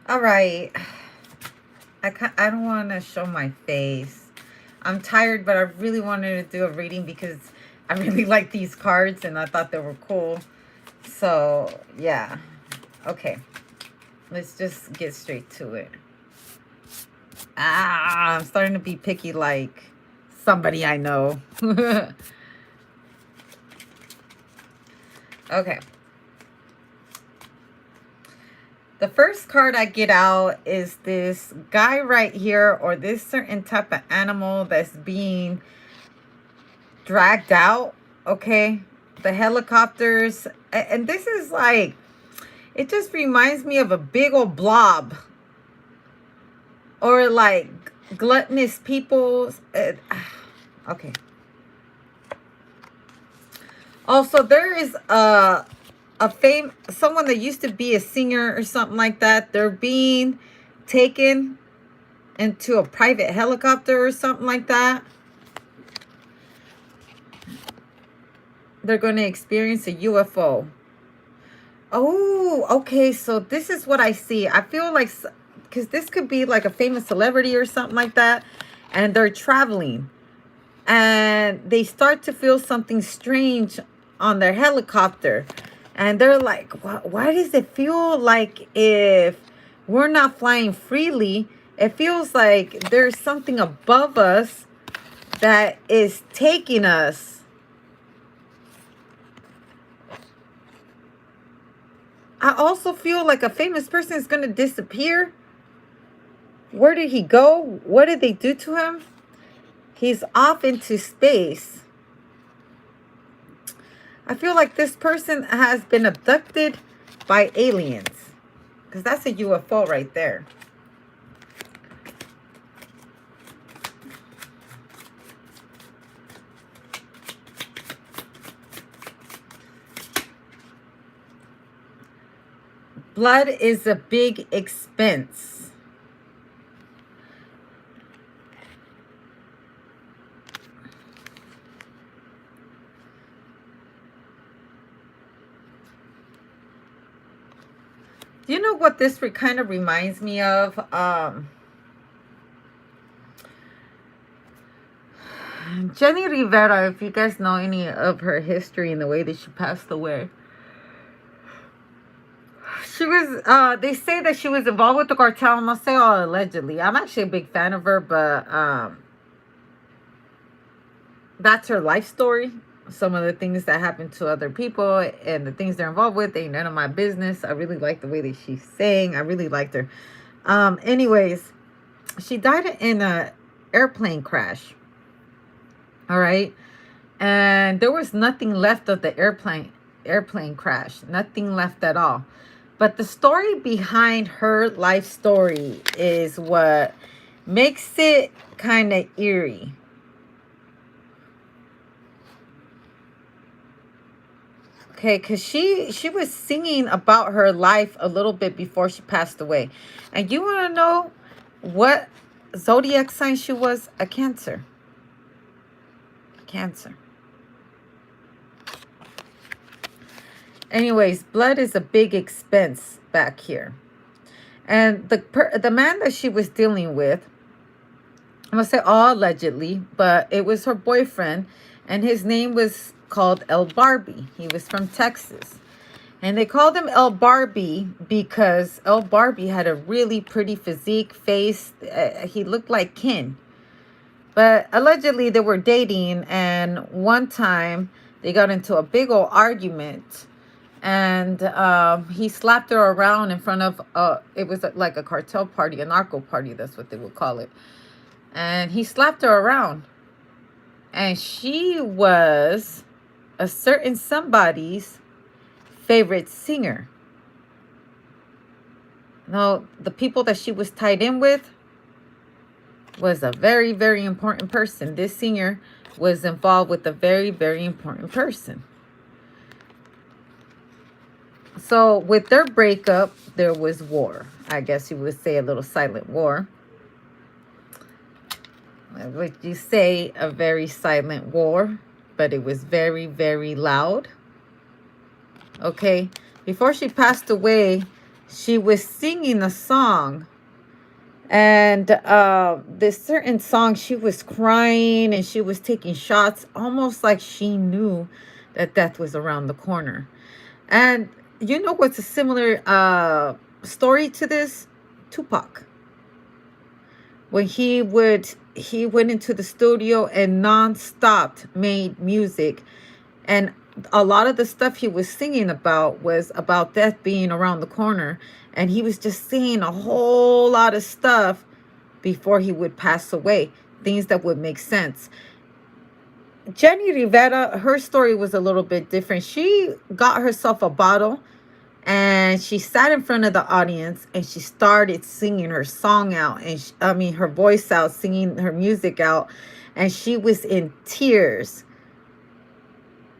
All right. I don't want to show my face. I'm tired, but I really wanted to do a reading because I really like these cards and I thought they were cool. So, yeah. Okay. Let's just get straight to it. I'm starting to be picky like somebody I know. Okay. The first card I get out is this guy right here, or this certain type of animal that's being dragged out. Okay. The helicopters. And this is like, it just reminds me of a big old blob. Or like gluttonous people. Okay. Also, there is someone that used to be a singer or something like that. They're being taken into a private helicopter or something like that. They're going to experience a UFO. Oh, okay. So this is what I see. I feel like, because this could be like a famous celebrity or something like that, and they're traveling and they start to feel something strange on their helicopter. And they're like, why does it feel like if we're not flying freely, it feels like there's something above us that is taking us? I also feel like a famous person is going to disappear. Where did he go? What did they do to him? He's off into space. I feel like this person has been abducted by aliens, because that's a UFO right there. Blood is a big expense. You know what this kind of reminds me of? Jenny Rivera, if you guys know any of her history and the way that she passed away. She was, they say that she was involved with the cartel. I'm going to say all allegedly. I'm actually a big fan of her, but that's her life story. Some of the things that happened to other people and the things they're involved with ain't none of my business. I really like the way that she's saying. I really liked her. Anyways, she died in a airplane crash. All right. And there was nothing left of the airplane crash. Nothing left at all. But the story behind her life story is what makes it kind of eerie. Okay, because she was singing about her life a little bit before she passed away. And you want to know what zodiac sign she was? A Cancer. Cancer. Anyways, blood is a big expense back here. And the man that she was dealing with, I'm going to say all allegedly, but it was her boyfriend. And his name was called El Barbie. He was from Texas. And they called him El Barbie because El Barbie had a really pretty physique, face. He looked like Ken. But allegedly they were dating, and one time they got into a big old argument, and he slapped her around in front of, it was like a cartel party, a narco party, that's what they would call it. And he slapped her around. And she was a certain somebody's favorite singer. Now, the people that she was tied in with was a very, very important person. This singer was involved with a very, very important person. So with their breakup, there was war. I guess you would say a little silent war. Would you say a very silent war? But it was very, very loud. Okay. Before she passed away, she was singing a song, and this certain song, she was crying and she was taking shots, almost like she knew that death was around the corner. And you know what's a similar story to this? Tupac. When he went into the studio and non-stop made music, and a lot of the stuff he was singing about was about death being around the corner, and he was just singing a whole lot of stuff before he would pass away, things that would make sense. Jenny Rivera, her story was a little bit different. She got herself a bottle and she sat in front of the audience and she started singing her song out, and her voice out, singing her music out, and she was in tears.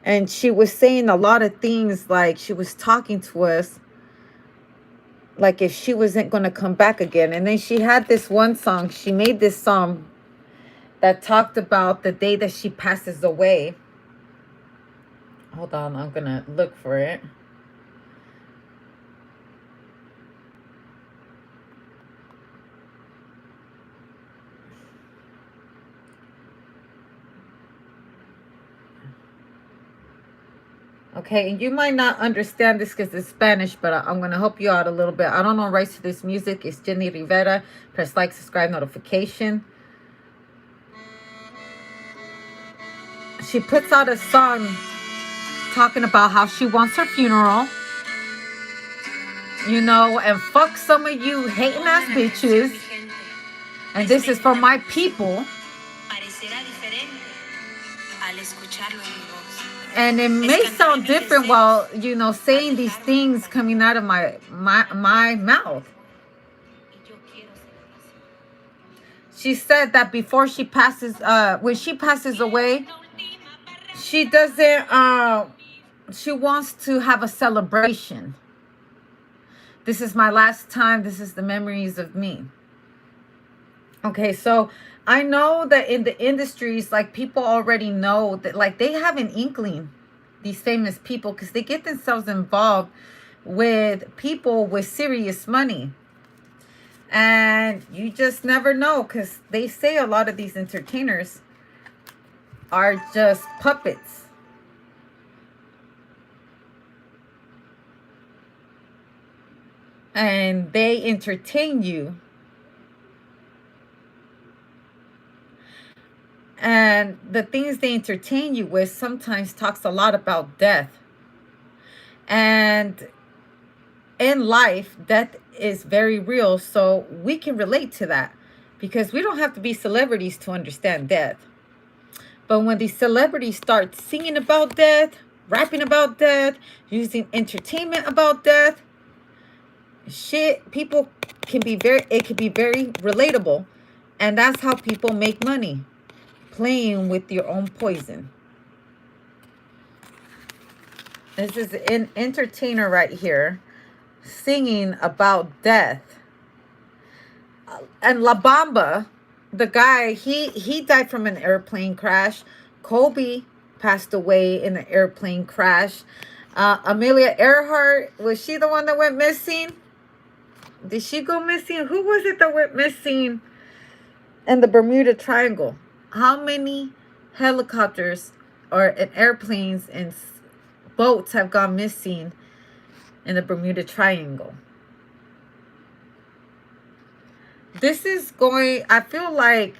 And she was saying a lot of things, like she was talking to us like if she wasn't going to come back again. And then she had this one song, she made this song that talked about the day that she passes away. Hold on, I'm going to look for it. Okay, and you might not understand this because it's Spanish, but I'm going to help you out a little bit. I don't know rights to this music. It's Jenny Rivera. Press like, subscribe, notification. She puts out a song talking about how she wants her funeral, you know, and fuck some of you hating ass bitches. And this is for my people. And it may sound different while, you know, saying these things coming out of my mouth. She said that before she passes, when she passes away, she doesn't, she wants to have a celebration. This is my last time. This is the memories of me. Okay, so I know that in the industries, like, people already know that, like, they have an inkling, these famous people, because they get themselves involved with people with serious money. And you just never know, because they say a lot of these entertainers are just puppets. And they entertain you. And the things they entertain you with sometimes talks a lot about death. And in life, death is very real. So we can relate to that because we don't have to be celebrities to understand death. But when these celebrities start singing about death, rapping about death, using entertainment about death, people can be it can be very relatable. And that's how people make money. Playing with your own poison. This is an entertainer right here singing about death. And La Bamba, the guy, he died from an airplane crash. Kobe passed away in an airplane crash. Amelia Earhart, was she the one that went missing? Did she go missing? Who was it that went missing in the Bermuda Triangle? How many helicopters or airplanes and boats have gone missing in the Bermuda Triangle? This is going, I feel like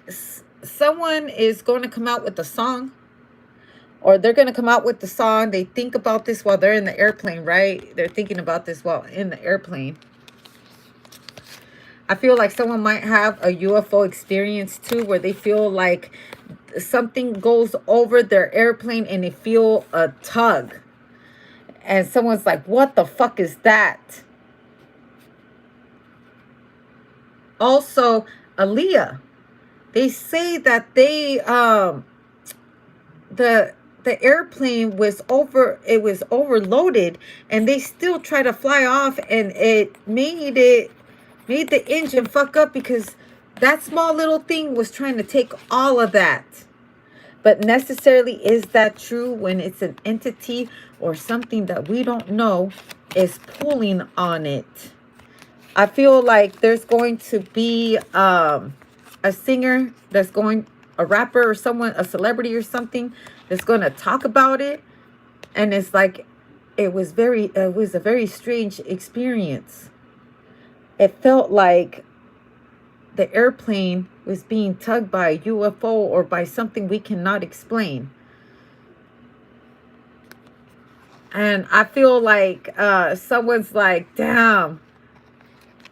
someone is going to come out with a song, or they're going to come out with the song. They think about this while they're in the airplane, right? They're thinking about this while in the airplane. I feel like someone might have a UFO experience too, where they feel like something goes over their airplane and they feel a tug. And someone's like, what the fuck is that? Also, Aaliyah. They say that the airplane was overloaded, and they still try to fly off, and it made the engine fuck up because that small little thing was trying to take all of that. But necessarily, is that true when it's an entity or something that we don't know is pulling on it? I feel like there's going to be a singer that's going, a rapper or someone, a celebrity or something that's going to talk about it. And it's like, it was a very strange experience. It felt like the airplane was being tugged by a UFO or by something we cannot explain. And I feel like someone's like, damn,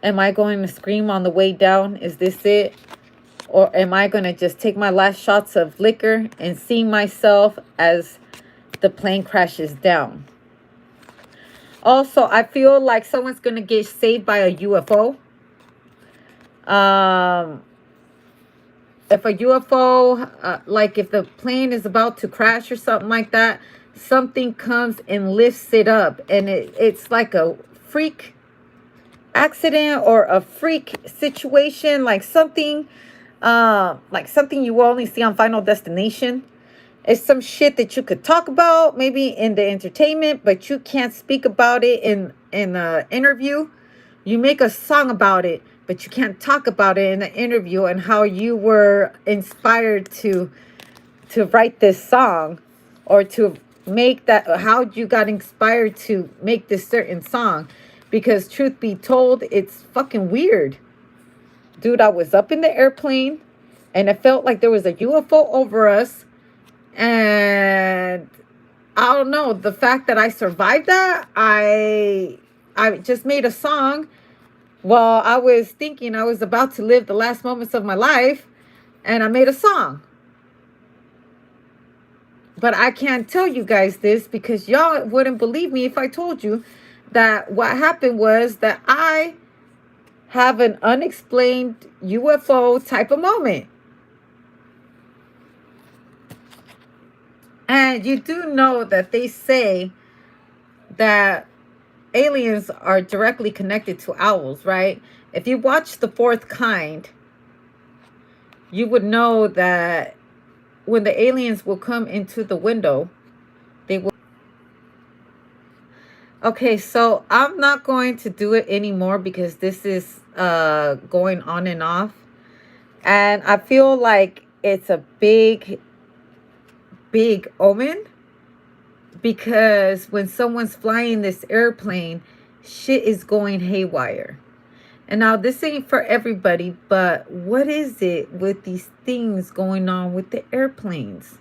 am I going to scream on the way down? Is this it? Or am I going to just take my last shots of liquor and see myself as the plane crashes down? Also, I feel like someone's going to get saved by a UFO. If a UFO, like if the plane is about to crash or something like that, something comes and lifts it up. And it's like a freak accident or a freak situation, like something you will only see on Final Destination. It's some shit that you could talk about maybe in the entertainment, but you can't speak about it in an interview. You make a song about it, but you can't talk about it in an interview, and how you were inspired to write this song, or to make that, how you got inspired to make this certain song. Because truth be told, it's fucking weird. Dude, I was up in the airplane and it felt like there was a UFO over us. And I don't know, the fact that I survived that, I just made a song while I was thinking I was about to live the last moments of my life, and I made a song. But I can't tell you guys this because y'all wouldn't believe me if I told you that what happened was that I have an unexplained UFO type of moment. And you do know that they say that aliens are directly connected to owls, right? If you watch The Fourth Kind, you would know that when the aliens will come into the window, they will. Okay, so I'm not going to do it anymore because this is going on and off. And I feel like it's a big omen, because when someone's flying this airplane, shit is going haywire. And now this ain't for everybody, but what is it with these things going on with the airplanes?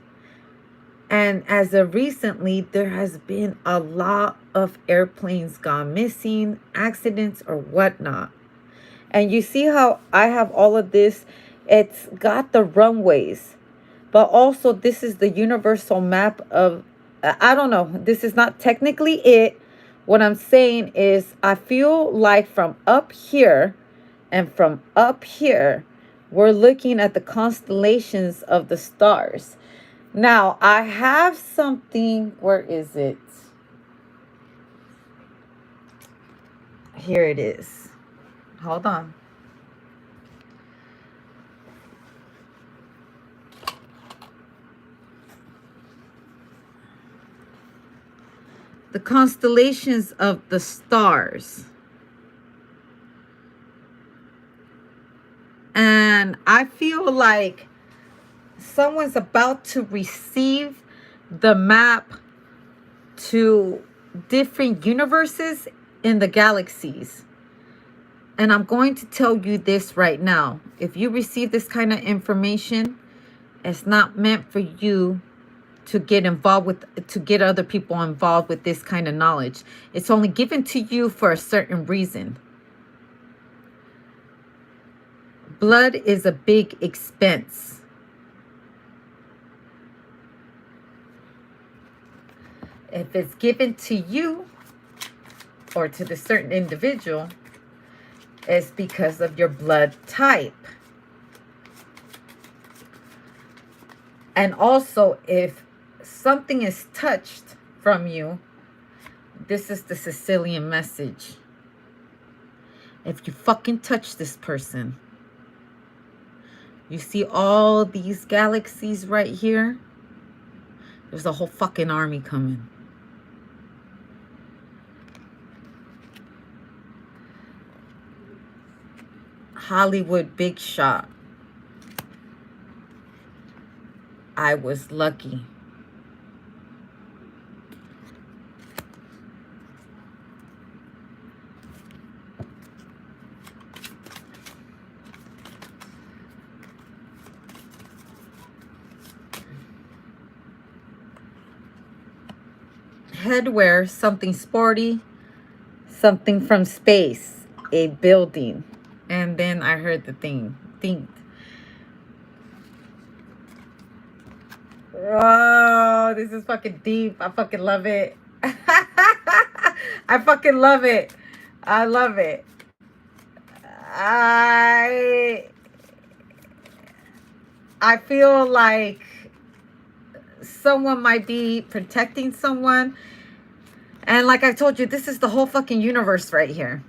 And as of recently, there has been a lot of airplanes gone missing, accidents or whatnot. And you see how I have all of this? It's got the runways, but also this is the universal map of, I don't know, this is not technically it. What I'm saying is I feel like from up here and from up here, we're looking at the constellations of the stars. Now, I have something, where is it? Here it is. Hold on. The constellations of the stars. And I feel like someone's about to receive the map to different universes in the galaxies. And I'm going to tell you this right now. If you receive this kind of information, it's not meant for you to get involved with, to get other people involved with this kind of knowledge. It's only given to you for a certain reason. Blood is a big expense. If it's given to you or to the certain individual, it's because of your blood type. And also, if something is touched from you, this is the Sicilian message. If you fucking touch this person, you see all these galaxies right here? There's a whole fucking army coming. Hollywood big shot. I was lucky. Headwear, something sporty, something from space, a building. And then I heard the thing. Oh, this is fucking deep. I fucking love it. I fucking love it. I love it. I feel like someone might be protecting someone. And like I told you, this is the whole fucking universe right here.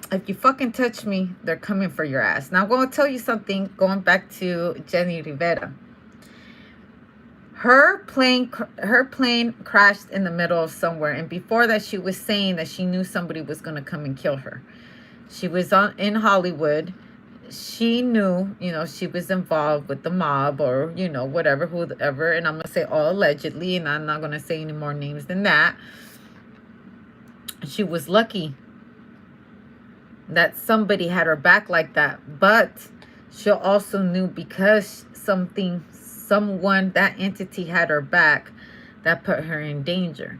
If you fucking touch me, they're coming for your ass. Now I'm going to tell you something, going back to Jenny Rivera. Her plane crashed in the middle of somewhere, and before that she was saying that she knew somebody was going to come and kill her. She was in Hollywood. She knew, you know, she was involved with the mob or, you know, whatever, whoever. And I'm going to say all allegedly, and I'm not going to say any more names than that. She was lucky that somebody had her back like that. But she also knew because someone, that entity had her back, that put her in danger.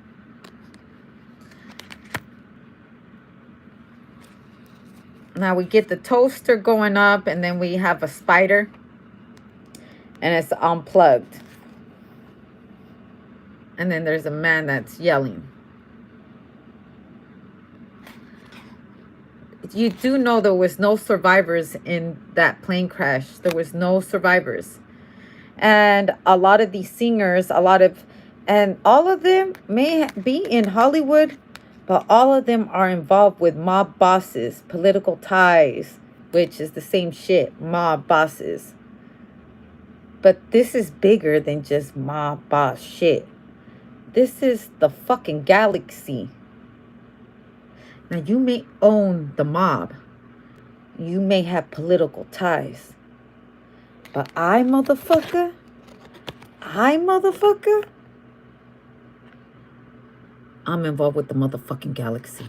Now we get the toaster going up, and then we have a spider, and it's unplugged. And then there's a man that's yelling. You do know there was no survivors in that plane crash. There was no survivors. And a lot of these singers, and all of them may be in Hollywood, but all of them are involved with mob bosses, political ties, which is the same shit, mob bosses. But this is bigger than just mob boss shit. This is the fucking galaxy. Now, you may own the mob. You may have political ties. But motherfucker, I'm involved with the motherfucking galaxy.